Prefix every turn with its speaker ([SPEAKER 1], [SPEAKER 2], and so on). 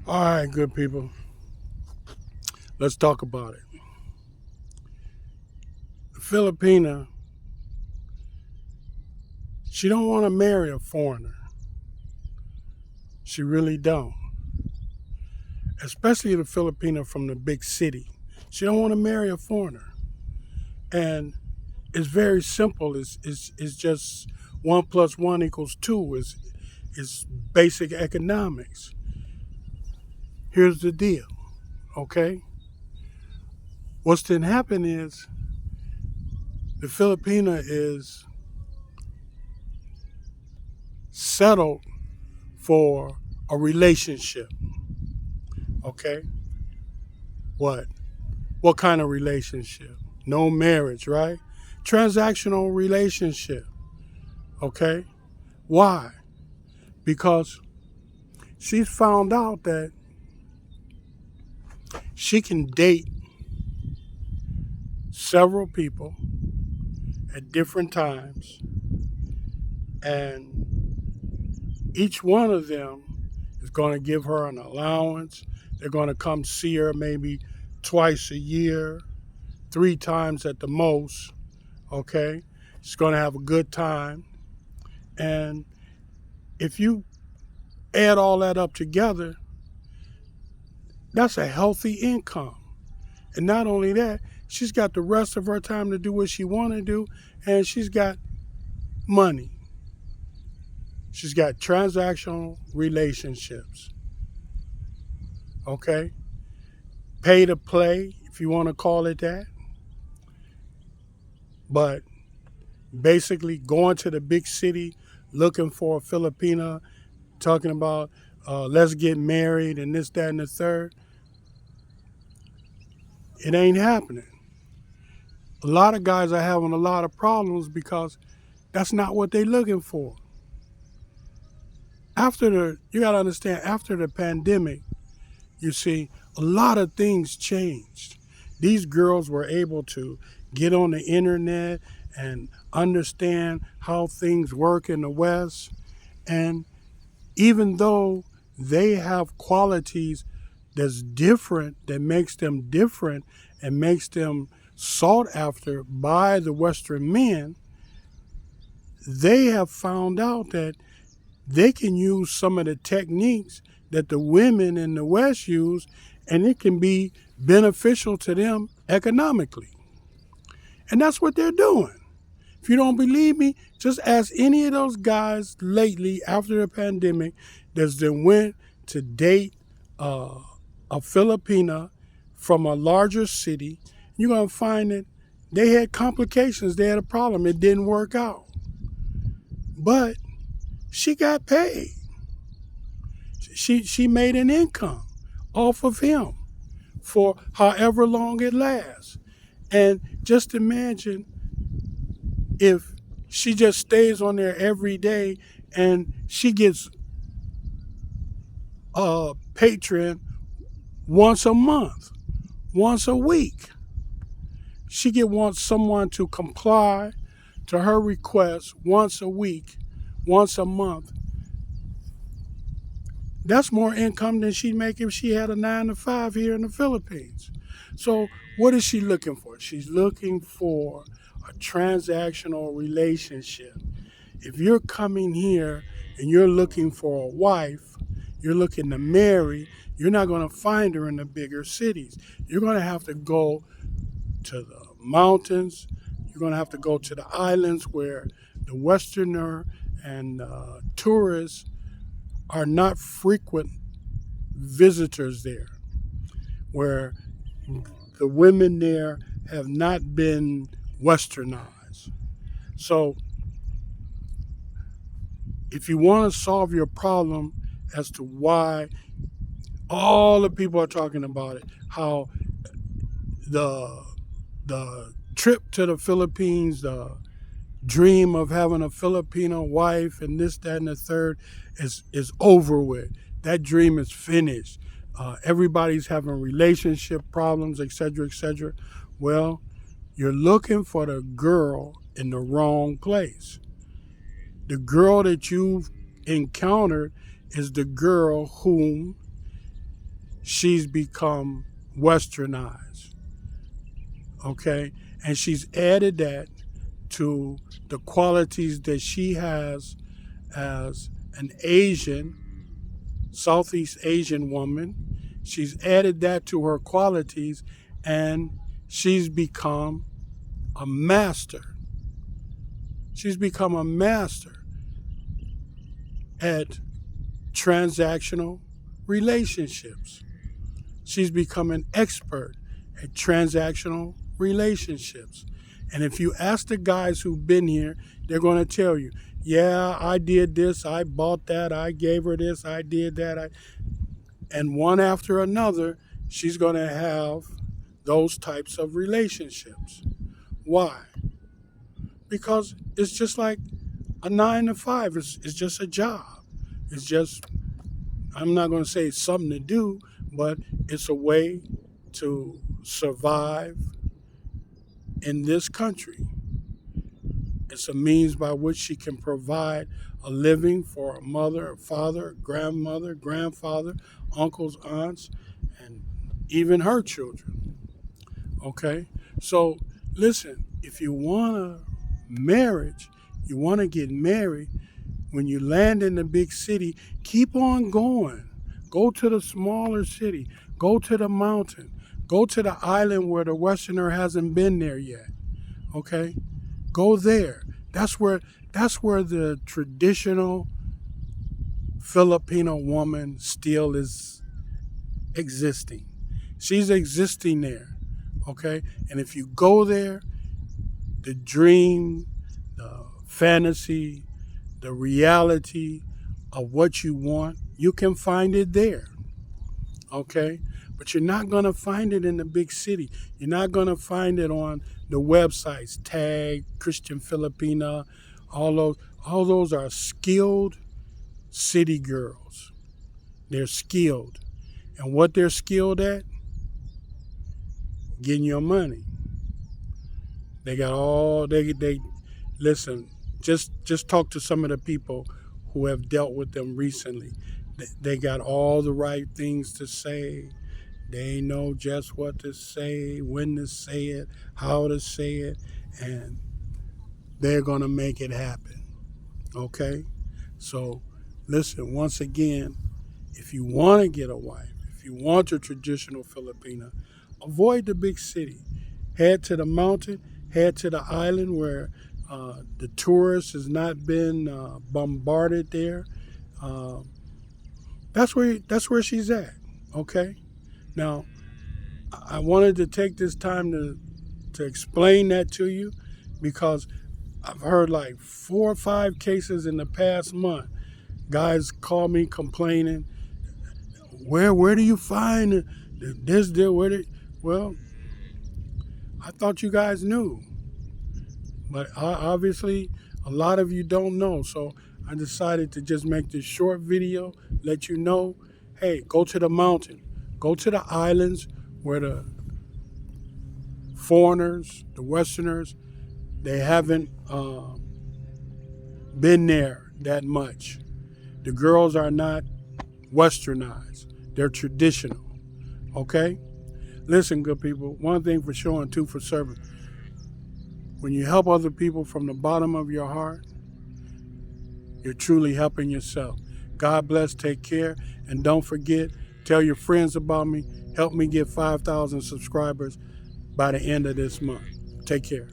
[SPEAKER 1] All right, good people. Let's talk about it. Filipina, she don't want to marry a foreigner. She really don't. Especially the Filipina from the big city. She don't want to marry a foreigner. And it's very simple. It's just one plus one equals two. It's basic economics. Here's the deal, okay? What's been happening is the Filipina is settled for a relationship, okay? What? What kind of relationship? No marriage, right? Transactional relationship, okay? Why? Because she's found out that she can date several people at different times, and each one of them is going to give her an allowance. They're going to come see her maybe twice a year, three times at the most, okay? She's going to have a good time. And if you add all that up together, that's a healthy income. And not only that, she's got the rest of her time to do what she want to do, and she's got money. She's got transactional relationships, okay? Pay to play, if you want to call it that. But basically, going to the big city looking for a Filipina, talking about let's get married and this, that, and the third, it ain't happening. A lot of guys are having a lot of problems because that's not what they're looking for. You got to understand, after the pandemic, you see, a lot of things changed. These girls were able to get on the internet and understand how things work in the West. And even though they have qualities that's different, that makes them different and makes them sought after by the Western men, they have found out that they can use some of the techniques that the women in the West use, and it can be beneficial to them economically. And that's what they're doing. If you don't believe me, just ask any of those guys lately after the pandemic that's then went to date uh, a Filipina from a larger city. You're going to find that they had complications. They had a problem. It didn't work out. But she got paid. She made an income off of him for however long it lasts. And just imagine if she just stays on there every day and she gets a patron once a month, once a week. She get wants someone to comply to her request once a week, once a month. That's more income than she'd make if she had a 9 to 5 here in the Philippines. So what is she looking for? She's looking for a transactional relationship. If you're coming here and you're looking for a wife, you're looking to marry, you're not going to find her in the bigger cities. You're going to have to go to the mountains. You're going to have to go to the islands where the Westerner and tourists are not frequent visitors there, where the women there have not been westernized. So if you want to solve your problem as to why all the people are talking about it, how the the trip to the Philippines, the dream of having a Filipino wife and this, that, and the third is over with. That dream is finished. Everybody's having relationship problems, etc., etc. Well, you're looking for the girl in the wrong place. The girl that you've encountered is the girl whom she's become westernized, okay? And she's added that to the qualities that she has as an Asian, Southeast Asian woman. She's added that to her qualities, and she's become a master. She's become a master at transactional relationships. She's become an expert at transactional relationships. And if you ask the guys who've been here, they're going to tell you, yeah, I did this, I bought that, I gave her this, I did that. And one after another, she's going to have those types of relationships. Why? Because it's just like a 9 to 5. It's just a job. It's just, I'm not going to say it's something to do, but it's a way to survive in this country. It's a means by which she can provide a living for a mother, a father, a grandmother, grandfather, uncles, aunts, and even her children. Okay? So listen, if you want a marriage, you want to get married, when you land in the big city, keep on going. Go to the smaller city. Go to the mountain. Go to the island where the Westerner hasn't been there yet. Okay? Go there. That's where the traditional Filipino woman still is existing. She's existing there. Okay? And if you go there, the dream, the fantasy, the reality of what you want, you can find it there. Okay? But you're not going to find it in the big city. You're not going to find it on the websites, Tag, Christian Filipina, all those are skilled city girls. They're skilled. And what they're skilled at? Getting your money. They got all they listen, just talk to some of the people who have dealt with them recently. They got all the right things to say. They know just what to say, when to say it, how to say it, and they're going to make it happen. Okay? So, listen, once again, if you want to get a wife, if you want your traditional Filipina, avoid the big city. Head to the mountain, head to the island where the tourist has not been bombarded there. That's where she's at. Okay? Now, I wanted to take this time to explain that to you because I've heard like 4 or 5 cases in the past month. Guys call me complaining, where do you find this deal? Well, I thought you guys knew. But obviously, a lot of you don't know. So I decided to just make this short video, let you know, hey, go to the mountain. Go to the islands where the foreigners, the Westerners, they haven't been there that much. The girls are not westernized. They're traditional. Okay? Listen, good people, one thing for sure and two for certain. When you help other people from the bottom of your heart, you're truly helping yourself. God bless, take care, and don't forget, tell your friends about me. Help me get 5,000 subscribers by the end of this month. Take care.